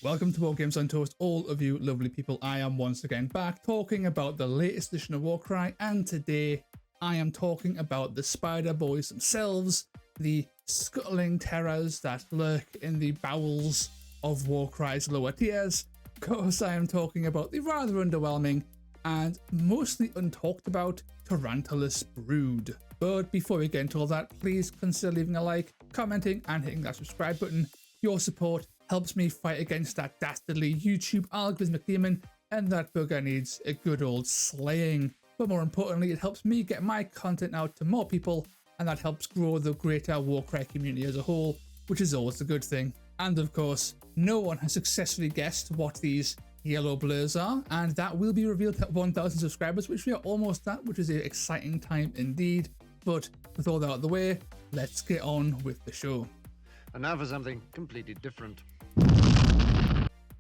Welcome to Board Games on Toast, all of you lovely people. I am once again back talking about the latest edition of Warcry, and today I am talking about the spider boys themselves, the scuttling terrors that lurk in the bowels of Warcry's lower tiers. Of course, I am talking about the rather underwhelming and mostly untalked about Tarantulos Brood. But before we get into all that, please consider leaving a like, commenting, and hitting that subscribe button. Your support helps me fight against that dastardly YouTube algorithmic demon, and that bugger needs a good old slaying. But more importantly, it helps me get my content out to more people, and that helps grow the greater Warcry community as a whole, which is always a good thing. And of course, no one has successfully guessed what these yellow blurs are, and that will be revealed at 1,000 subscribers, which we are almost at, which is an exciting time indeed. But with all that out of the way, let's get on with the show. And now for something completely different.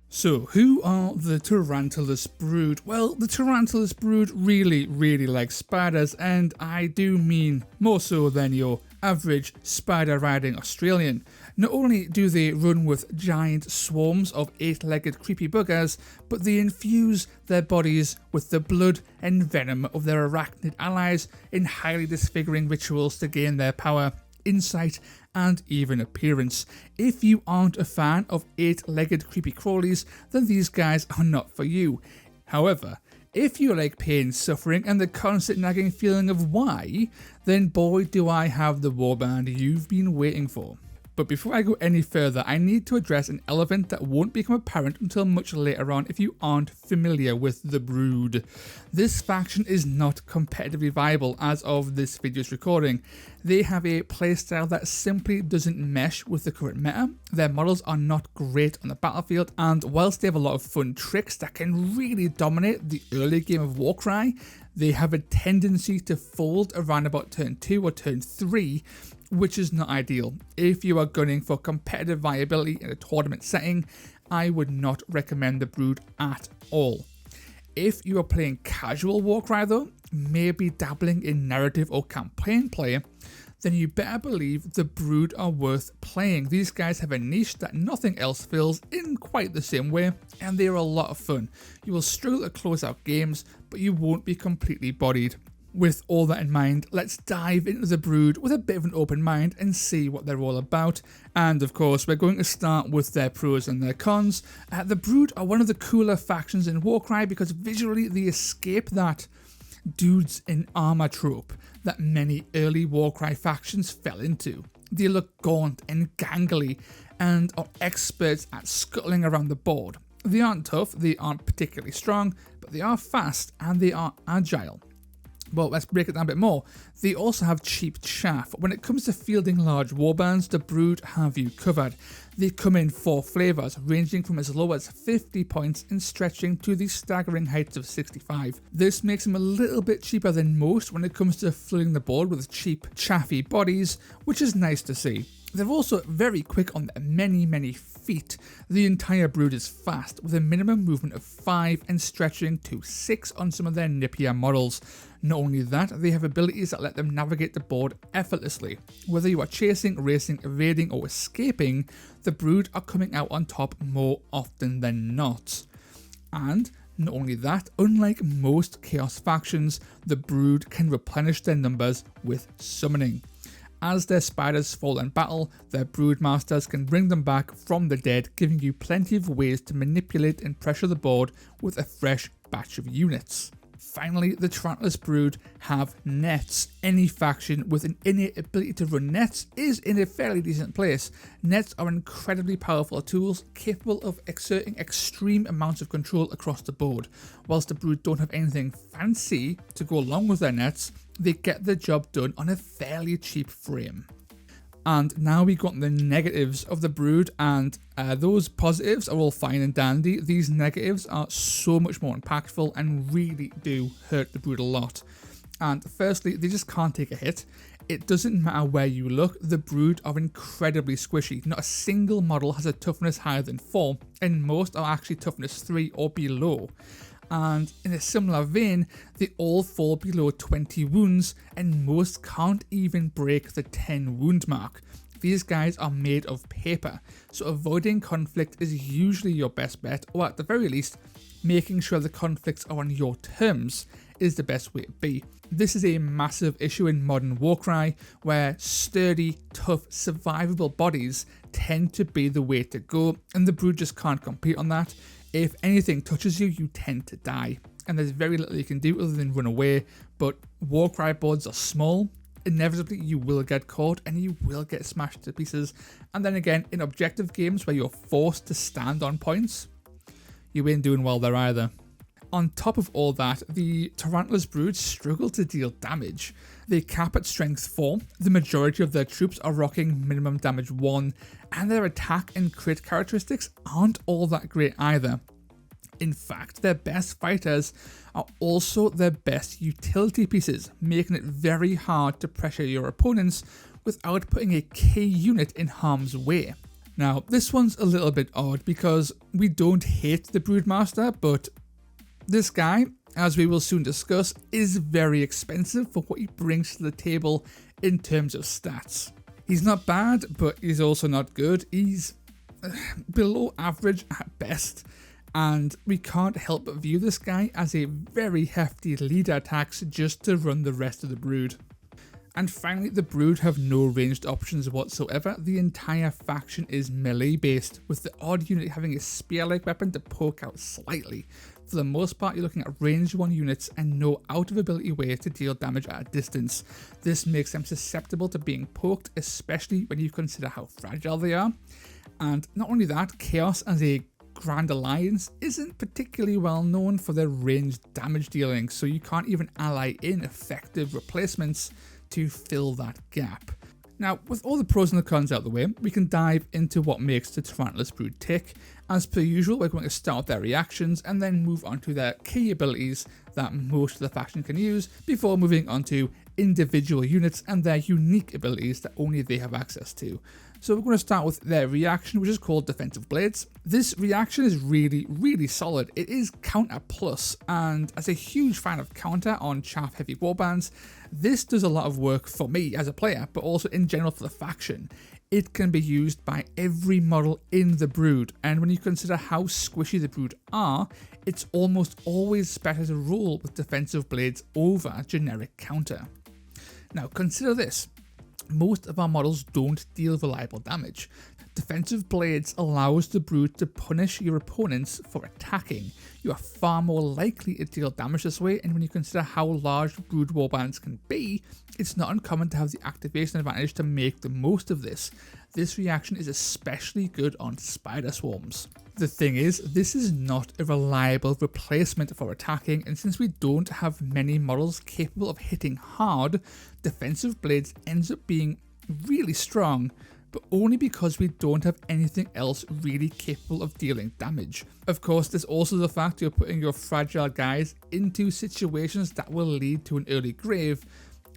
So, who are the Tarantulos Brood? Well, the Tarantulos Brood really like spiders, and I do mean more so than your average spider-riding Australian. Not only do they run with giant swarms of 8-legged creepy buggers, but they infuse their bodies with the blood and venom of their arachnid allies in highly disfiguring rituals to gain their power, insight, and even appearance. If you aren't a fan of 8-legged creepy crawlies, then these guys are not for you. However, if you like pain, suffering, and the constant nagging feeling of why, then boy do I have the warband you've been waiting for. But before I go any further, I need to address an element that won't become apparent until much later on if you aren't familiar with the Brood. This faction is not competitively viable as of this video's recording. They have a playstyle that simply doesn't mesh with the current meta. Their models are not great on the battlefield, and whilst they have a lot of fun tricks that can really dominate the early game of Warcry, they have a tendency to fold around about turn 2 or turn 3, which is not ideal. If you are gunning for competitive viability in a tournament setting, I would not recommend the Brood at all. If you are playing casual Warcry though, maybe dabbling in narrative or campaign play, then you better believe the Brood are worth playing. These guys have a niche that nothing else fills in quite the same way, and they are a lot of fun. You will struggle to close out games, but you won't be completely bodied. With all that in mind, let's dive into the Brood with a bit of an open mind and see what they're all about. And of course, we're going to start with their pros and their cons. The Brood are one of the cooler factions in Warcry because visually they escape that dudes in armor trope that many early Warcry factions fell into. They look gaunt and gangly and are experts at scuttling around the board. They aren't tough, they aren't particularly strong, but they are fast and they are agile. Well, let's break it down a bit more. They also have cheap chaff. When it comes to fielding large warbands, the Brood have you covered. They come in 4 flavours, ranging from as low as 50 points and stretching to the staggering heights of 65. This makes them a little bit cheaper than most when it comes to flooding the board with cheap, chaffy bodies, which is nice to see. They're also very quick on their many feet. The entire Brood is fast, with a minimum movement of 5 and stretching to 6 on some of their nippier models. Not only that, they have abilities that let them navigate the board effortlessly. Whether you are chasing, racing, evading, or escaping, the Brood are coming out on top more often than not. And not only that, unlike most Chaos factions, the Brood can replenish their numbers with summoning. As their spiders fall in battle, their Broodmasters can bring them back from the dead, giving you plenty of ways to manipulate and pressure the board with a fresh batch of units. Finally, the Tarantulos Brood have nets. Any faction with an innate ability to run nets is in a fairly decent place. Nets are incredibly powerful tools, capable of exerting extreme amounts of control across the board. Whilst the Brood don't have anything fancy to go along with their nets, they get the job done on a fairly cheap frame. And now we got the negatives of the Brood, and those positives are all fine and dandy. These negatives are so much more impactful and really do hurt the Brood a lot. And firstly, they just can't take a hit. It doesn't matter where you look, the Brood are incredibly squishy. Not a single model has a toughness higher than 4, and most are actually toughness 3 or below. And in a similar vein, they all fall below 20 wounds, and most can't even break the 10 wound mark. These guys are made of paper, so avoiding conflict is usually your best bet, or at the very least, making sure the conflicts are on your terms is the best way to be. This is a massive issue in modern Warcry, where sturdy, tough, survivable bodies tend to be the way to go, and the Brood just can't compete on that. If anything touches you, you tend to die, and there's very little you can do other than run away, but Warcry boards are small. Inevitably you will get caught and you will get smashed to pieces, and then again in objective games where you're forced to stand on points, you ain't doing well there either. On top of all that, the Tarantulos Brood struggle to deal damage. They cap at strength 4, the majority of their troops are rocking minimum damage 1, and their attack and crit characteristics aren't all that great either. In fact, their best fighters are also their best utility pieces, making it very hard to pressure your opponents without putting a key unit in harm's way. Now, this one's a little bit odd because we don't hate the Broodmaster, but this guy, as we will soon discuss, is very expensive for what he brings to the table in terms of stats. He's not bad, but he's also not good. He's below average at best, and we can't help but view this guy as a very hefty leader tax just to run the rest of the Brood. And finally, the Brood have no ranged options whatsoever. The entire faction is melee based, with the odd unit having a spear-like weapon to poke out slightly. For the most part, you're looking at ranged 1 units and no out of ability way to deal damage at a distance. This makes them susceptible to being poked, especially when you consider how fragile they are. And not only that, Chaos as a Grand Alliance isn't particularly well known for their ranged damage dealing, so you can't even ally in effective replacements to fill that gap. Now, with all the pros and the cons out of the way, we can dive into what makes the Tarantulos Brood tick. As per usual, we're going to start with their reactions and then move on to their key abilities that most of the faction can use, before moving on to individual units and their unique abilities that only they have access to. So we're going to start with their reaction, which is called Defensive Blades. This reaction is really solid. It is counter plus, and as a huge fan of counter on chaff heavy warbands, this does a lot of work for me as a player, but also in general for the faction. It can be used by every model in the Brood, and when you consider how squishy the Brood are, it's almost always better to roll with Defensive Blades over generic counter. Now consider this. Most of our models don't deal reliable damage. Defensive Blades allows the Brood to punish your opponents for attacking. You are far more likely to deal damage this way, and when you consider how large Brood warbands can be, it's not uncommon to have the activation advantage to make the most of this. This reaction is especially good on spider swarms. The thing is, this is not a reliable replacement for attacking, and since we don't have many models capable of hitting hard, Defensive Blades ends up being really strong, but only because we don't have anything else really capable of dealing damage. Of course, there's also the fact you're putting your fragile guys into situations that will lead to an early grave,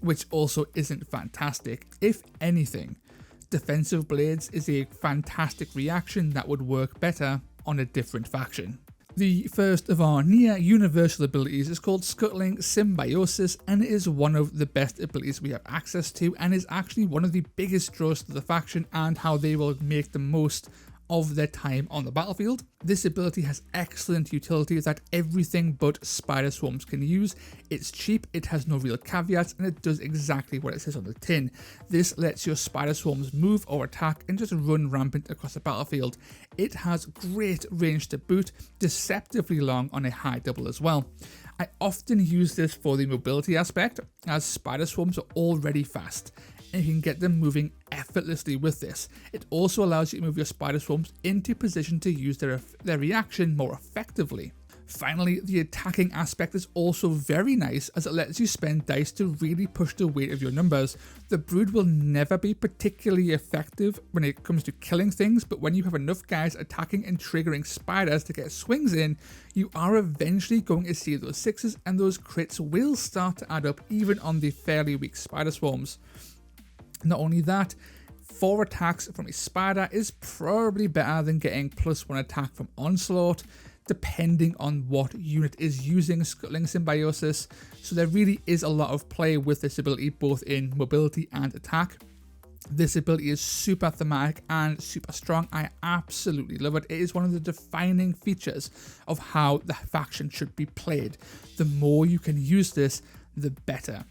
which also isn't fantastic. If anything, Defensive Blades is a fantastic reaction that would work better on a different faction. The first of our near universal abilities is called Scuttling Symbiosis, and it is one of the best abilities we have access to, and is actually one of the biggest draws to the faction and how they will make the most of their time on the battlefield. This ability has excellent utility that everything but spider swarms can use. It's cheap, it has no real caveats, and it does exactly what it says on the tin. This lets your spider swarms move or attack and just run rampant across the battlefield. It has great range to boot, deceptively long on a high double as well. I often use this for the mobility aspect, as spider swarms are already fast, and you can get them moving effortlessly with this. It also allows you to move your spider swarms into position to use their reaction more effectively. Finally, the attacking aspect is also very nice, as it lets you spend dice to really push the weight of your numbers. The Brood will never be particularly effective when it comes to killing things, but when you have enough guys attacking and triggering spiders to get swings in, you are eventually going to see those sixes, and those crits will start to add up even on the fairly weak spider swarms. Not only that, 4 attacks from a spider is probably better than getting +1 attack from Onslaught, depending on what unit is using Scuttling Symbiosis, so there really is a lot of play with this ability both in mobility and attack. This ability is super thematic and super strong. I absolutely love it. It is one of the defining features of how the faction should be played. The more you can use this, the better.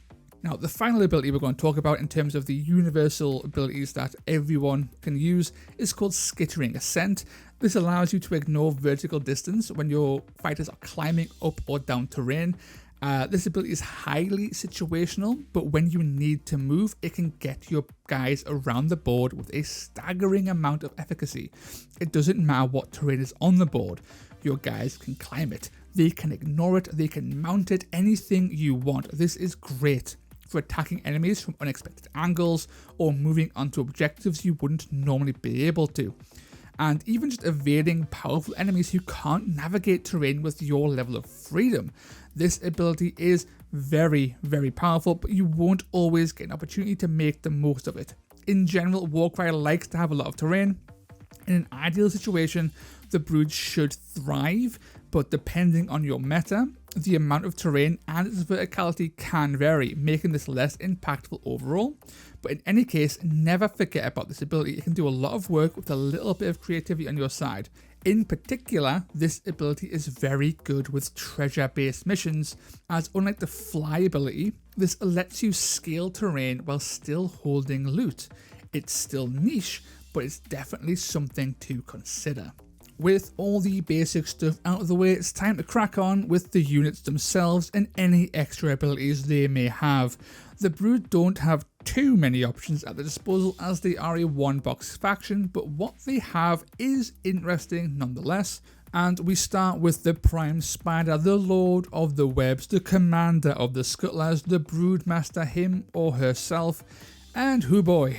Now, the final ability we're going to talk about in terms of the universal abilities that everyone can use is called Skittering Ascent. This allows you to ignore vertical distance when your fighters are climbing up or down terrain. This ability is highly situational, but when you need to move, it can get your guys around the board with a staggering amount of efficacy. It doesn't matter what terrain is on the board, your guys can climb it, they can ignore it, they can mount it, anything you want. This is great for attacking enemies from unexpected angles or moving onto objectives you wouldn't normally be able to. And even just evading powerful enemies who can't navigate terrain with your level of freedom. This ability is very, very powerful, but you won't always get an opportunity to make the most of it. In general, Warcry likes to have a lot of terrain. In an ideal situation, the Brood should thrive, but depending on your meta, the amount of terrain and its verticality can vary, making this less impactful overall. But in any case, never forget about this ability. It can do a lot of work with a little bit of creativity on your side. In particular, this ability is very good with treasure-based missions, as unlike the fly ability, this lets you scale terrain while still holding loot. It's still niche, but it's definitely something to consider. With all the basic stuff out of the way, it's time to crack on with the units themselves and any extra abilities they may have. The Brood don't have too many options at their disposal as they are a one-box faction, but what they have is interesting nonetheless. And we start with the Prime Spider, the Lord of the Webs, the Commander of the Scuttlers, the Broodmaster, him or herself. And hoo boy,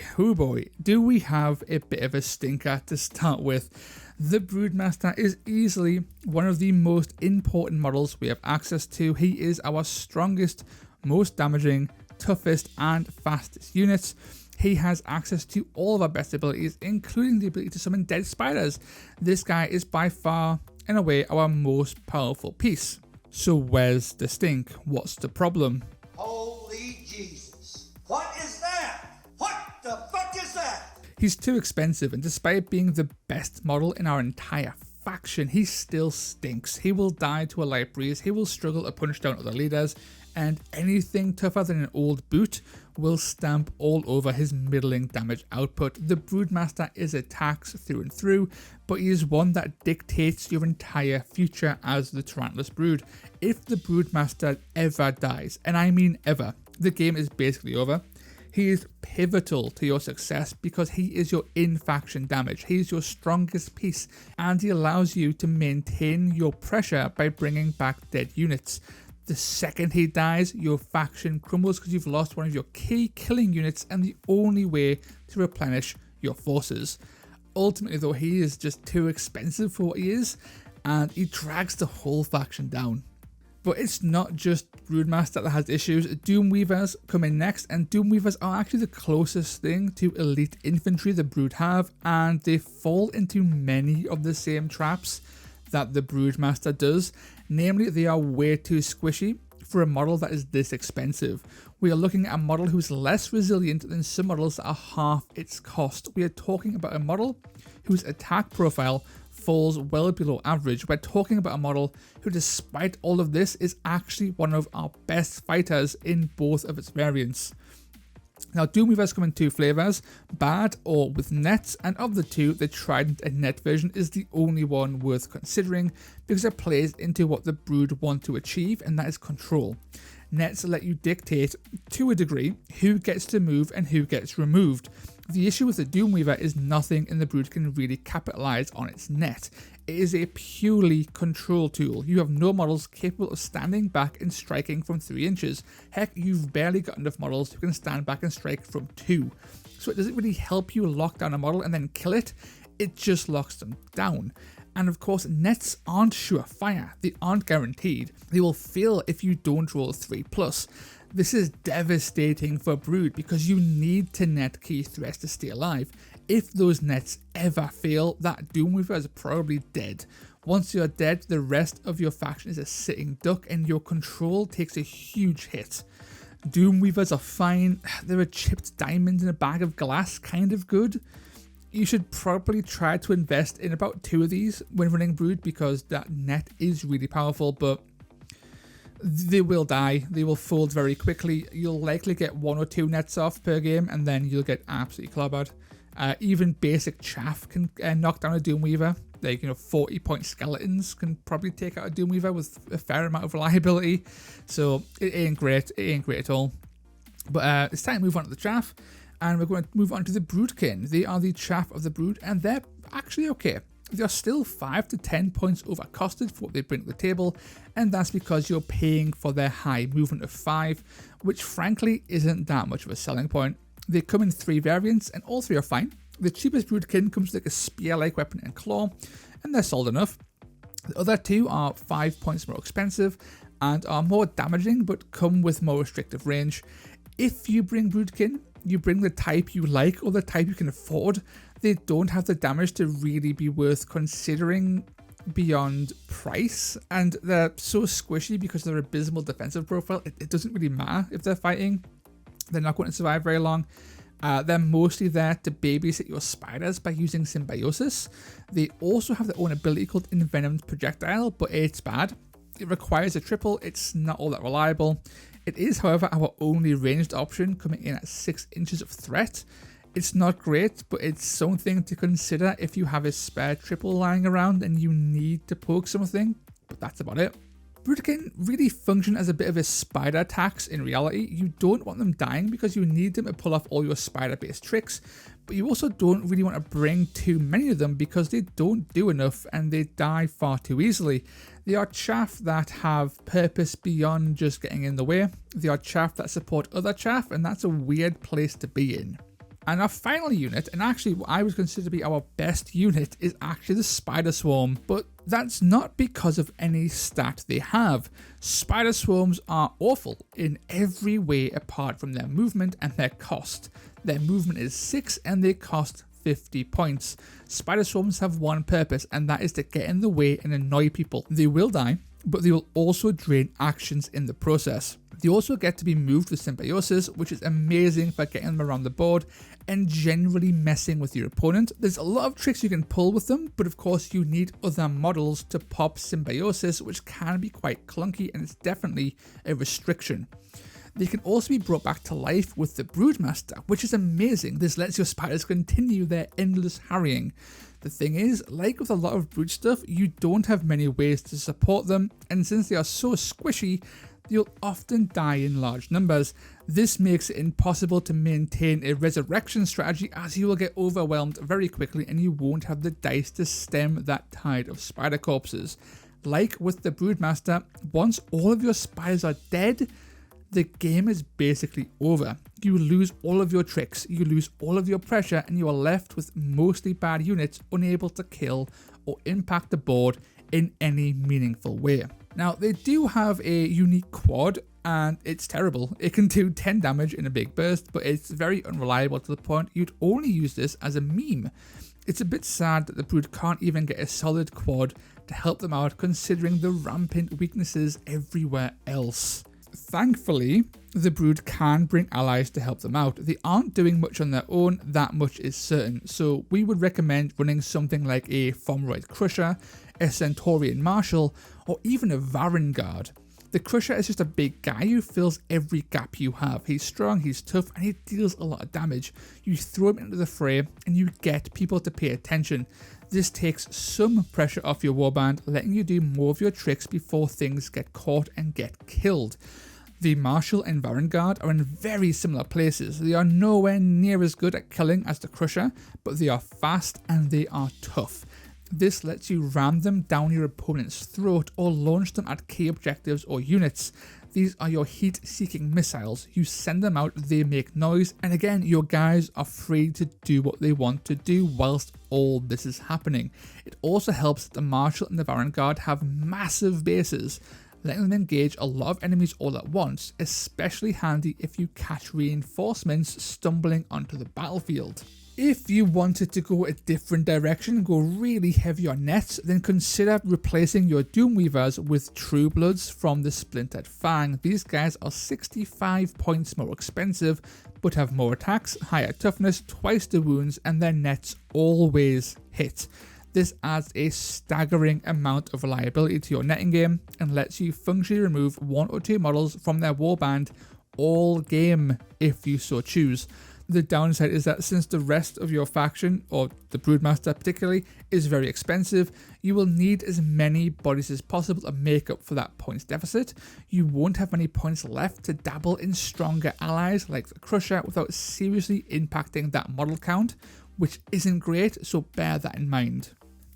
do we have a bit of a stinker to start with. The Broodmaster is easily one of the most important models we have access to. He is our strongest, most damaging, toughest and fastest units. He has access to all of our best abilities, including the ability to summon dead spiders. This guy is by far and away our most powerful piece. So where's the stink? What's the problem? Holy Jesus. What is that? What the fuck is that? He's too expensive, and despite being the best model in our entire faction, he still stinks. He will die to a light breeze, he will struggle to punch down other leaders, and anything tougher than an old boot will stamp all over his middling damage output. The Broodmaster is a tax through and through, but he is one that dictates your entire future as the Tarantulos Brood. If the Broodmaster ever dies, and I mean ever, the game is basically over. He is pivotal to your success because he is your in-faction damage. He is your strongest piece, and he allows you to maintain your pressure by bringing back dead units. The second he dies, your faction crumbles because you've lost one of your key killing units and the only way to replenish your forces. Ultimately though, he is just too expensive for what he is, and he drags the whole faction down. But it's not just Broodmaster that has issues. Doomweavers come in next, and Doomweavers are actually the closest thing to elite infantry the Brood have, and they fall into many of the same traps that the Broodmaster does. Namely, they are way too squishy for a model that is this expensive. We are looking at a model who's less resilient than some models that are half its cost. We are talking about a model whose attack profile falls well below average. We're talking about a model who, despite all of this, is actually one of our best fighters in both of its variants. Now, Doomweavers come in two flavors, bad or with nets, and of the two, the Trident and net version is the only one worth considering because it plays into what the Brood want to achieve, and that is control. Nets let you dictate, to a degree, who gets to move and who gets removed. The issue with the Doomweaver is nothing in the Brood can really capitalize on its net. It is a purely control tool. You have no models capable of standing back and striking from 3 inches. Heck, you've barely got enough models who can stand back and strike from 2. So it doesn't really help you lock down a model and then kill it. It just locks them down. And of course, nets aren't surefire. They aren't guaranteed. They will fail if you don't roll 3+. This is devastating for Brood because you need to net key threats to stay alive. If those nets ever fail, that Doomweaver is probably dead. Once you're dead, the rest of your faction is a sitting duck and your control takes a huge hit. Doomweavers are fine. They're a chipped diamond in a bag of glass, kind of good. You should probably try to invest in about 2 of these when running Brood, because that net is really powerful, but they will die. They will fold very quickly. You'll likely get 1 or 2 nets off per game, and then you'll get absolutely clobbered. Even basic chaff can knock down a Doomweaver. Like, 40-point skeletons can probably take out a Doomweaver with a fair amount of reliability. So it ain't great. It ain't great at all. But it's time to move on to the chaff. And we're going to move on to the Broodkin. They are the chaff of the Brood, and they're actually okay. They are still 5 to 10 points overcosted for what they bring to the table, and that's because you're paying for their high movement of 5, which frankly isn't that much of a selling point. They come in 3 variants, and all 3 are fine. The cheapest Broodkin comes with like a spear-like weapon and claw, and they're solid enough. The other 2 are 5 points more expensive and are more damaging, but come with more restrictive range. If you bring Broodkin, you bring the type you like or the type you can afford. They don't have the damage to really be worth considering beyond price, and they're so squishy because of their abysmal defensive profile. It doesn't really matter if they're fighting. They're not going to survive very long. They're mostly there to babysit your spiders by using symbiosis. They also have their own ability called Envenomed Projectile, but it's bad. It requires a triple. It's not all that reliable. It is, however, our only ranged option, coming in at 6 inches of threat. It's not great, but it's something to consider if you have a spare triple lying around and you need to poke something, but that's about it. Broodkin really function as a bit of a spider tax in reality. You don't want them dying because you need them to pull off all your spider-based tricks, but you also don't really want to bring too many of them because they don't do enough and they die far too easily. They are chaff that have purpose beyond just getting in the way. They are chaff that support other chaff, and that's a weird place to be in. And our final unit, and actually what I would consider to be our best unit, is actually the Spider Swarm, but that's not because of any stat they have. Spider Swarms are awful in every way apart from their movement and their cost. Their movement is 6 and they cost 50 points. Spider Swarms have one purpose, and that is to get in the way and annoy people. They will die, but they will also drain actions in the process. They also get to be moved with symbiosis, which is amazing for getting them around the board and generally messing with your opponent. There's a lot of tricks you can pull with them, but of course you need other models to pop symbiosis, which can be quite clunky and it's definitely a restriction. They can also be brought back to life with the Broodmaster, which is amazing. This lets your spiders continue their endless harrying. The thing is, like with a lot of Brood stuff, you don't have many ways to support them, and since they are so squishy, you'll often die in large numbers. This makes it impossible to maintain a resurrection strategy, as you will get overwhelmed very quickly and you won't have the dice to stem that tide of spider corpses. Like with the Broodmaster, once all of your spiders are dead, the game is basically over. You lose all of your tricks, you lose all of your pressure, and you are left with mostly bad units unable to kill or impact the board in any meaningful way. Now, they do have a unique quad, and it's terrible. It can do 10 damage in a big burst, but it's very unreliable to the point you'd only use this as a meme. It's a bit sad that the Brood can't even get a solid quad to help them out, considering the rampant weaknesses everywhere else. Thankfully, the Brood can bring allies to help them out. They aren't doing much on their own, that much is certain, so we would recommend running something like a Fomroid Crusher, a Centaurian Marshal, or even a Varangard. The Crusher is just a big guy who fills every gap you have. He's strong, he's tough, and he deals a lot of damage. You throw him into the fray, and you get people to pay attention. This takes some pressure off your warband, letting you do more of your tricks before things get caught and get killed. The Marshal and Varangard are in very similar places. They are nowhere near as good at killing as the Crusher, but they are fast and they are tough. This lets you ram them down your opponent's throat or launch them at key objectives or units. These are your heat-seeking missiles. You send them out, they make noise, and again, your guys are free to do what they want to do whilst all this is happening. It also helps that the Marshal and the Varangard have massive bases, letting them engage a lot of enemies all at once, especially handy if you catch reinforcements stumbling onto the battlefield. If you wanted to go a different direction and go really heavy on nets, then consider replacing your Doomweavers with True Bloods from the Splintered Fang. These guys are 65 points more expensive, but have more attacks, higher toughness, twice the wounds, and their nets always hit. This adds a staggering amount of reliability to your netting game and lets you functionally remove 1 or 2 models from their warband all game if you so choose. The downside is that since the rest of your faction, or the Broodmaster particularly, is very expensive, you will need as many bodies as possible to make up for that points deficit. You won't have many points left to dabble in stronger allies like the Crusher without seriously impacting that model count, which isn't great, so bear that in mind.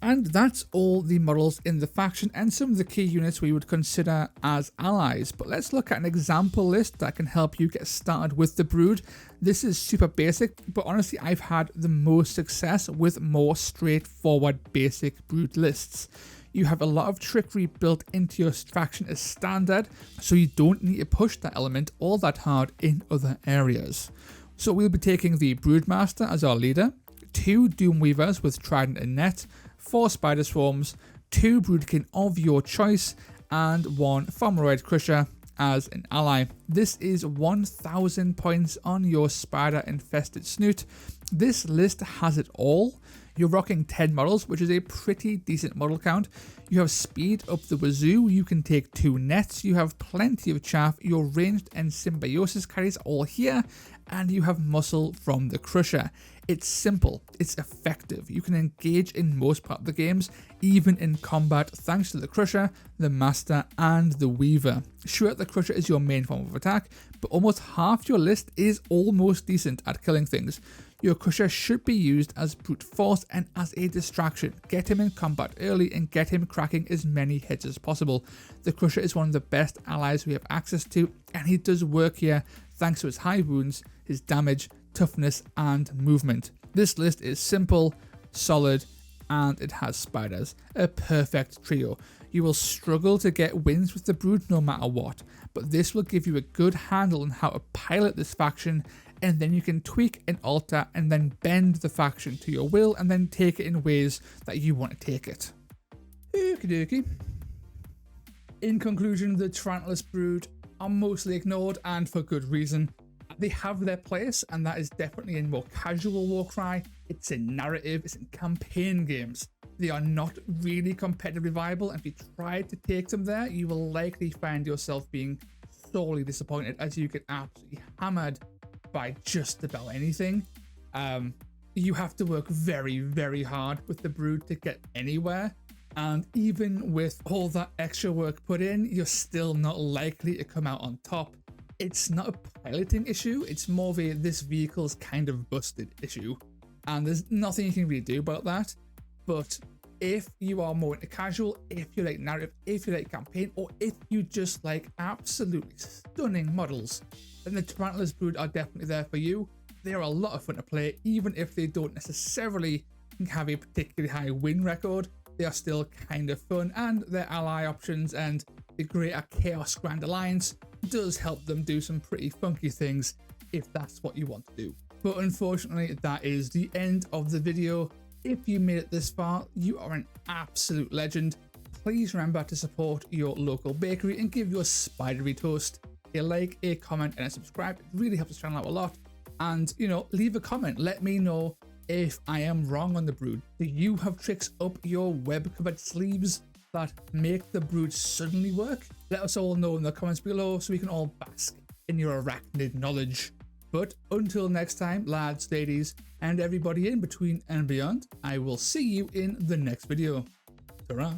And that's all the models in the faction and some of the key units we would consider as allies. But let's look at an example list that can help you get started with the Brood. This is super basic, but honestly I've had the most success with more straightforward basic Brood lists. You have a lot of trickery built into your faction as standard, so you don't need to push that element all that hard in other areas. So we'll be taking the Broodmaster as our leader, 2 Doomweavers with Trident and Net, 4 Spider Swarms, 2 Broodkin of your choice, and 1 Fomeroid Crusher as an ally. This is 1000 points on your Spider Infested Snoot. This list has it all. You're rocking 10 models, which is a pretty decent model count. You have speed up the wazoo, you can take 2 nets, you have plenty of chaff, your ranged and symbiosis carries all here, and you have muscle from the Crusher. It's simple, it's effective, you can engage in most part of the games, even in combat, thanks to the Crusher, the Master, and the Weaver. Sure, the Crusher is your main form of attack, but almost half your list is almost decent at killing things. Your Crusher should be used as brute force and as a distraction. Get him in combat early and get him cracking as many hits as possible. The Crusher is one of the best allies we have access to, and he does work here thanks to his high wounds, his damage, toughness, and movement. This list is simple, solid, and it has spiders. A perfect trio. You will struggle to get wins with the Brood no matter what, but this will give you a good handle on how to pilot this faction, and then you can tweak and alter and then bend the faction to your will and then take it in ways that you want to take it. Okie dokie. In conclusion, the Tarantulos Brood are mostly ignored, and for good reason. They have their place, and that is definitely in more casual Warcry. It's in narrative, it's in campaign games. They are not really competitively viable, and if you try to take them there, you will likely find yourself being sorely disappointed as you get absolutely hammered by just about anything. You have to work very, very hard with the Brood to get anywhere, and even with all that extra work put in, you're still not likely to come out on top. It's not a piloting issue, it's more of a this vehicle's kind of busted issue, and there's nothing you can really do about that. But if you are more into casual, if you like narrative, if you like campaign, or if you just like absolutely stunning models, then the Tarantulos Brood are definitely there for you. They are a lot of fun to play, even if they don't necessarily have a particularly high win record. They are still kind of fun, and their ally options and the greater Chaos Grand Alliance does help them do some pretty funky things if that's what you want to do. But unfortunately, that is the end of the video. If you made it this far, you are an absolute legend. Please remember to support your local bakery and give your spidery toast a like, a comment, and a subscribe. It really helps the channel out a lot. And, you know, leave a comment. Let me know if I am wrong on the Brood. Do you have tricks up your web covered sleeves that make the Brood suddenly work? Let us all know in the comments below so we can all bask in your arachnid knowledge. But until next time, lads, ladies, and everybody in between and beyond, I will see you in the next video. Ta-ra.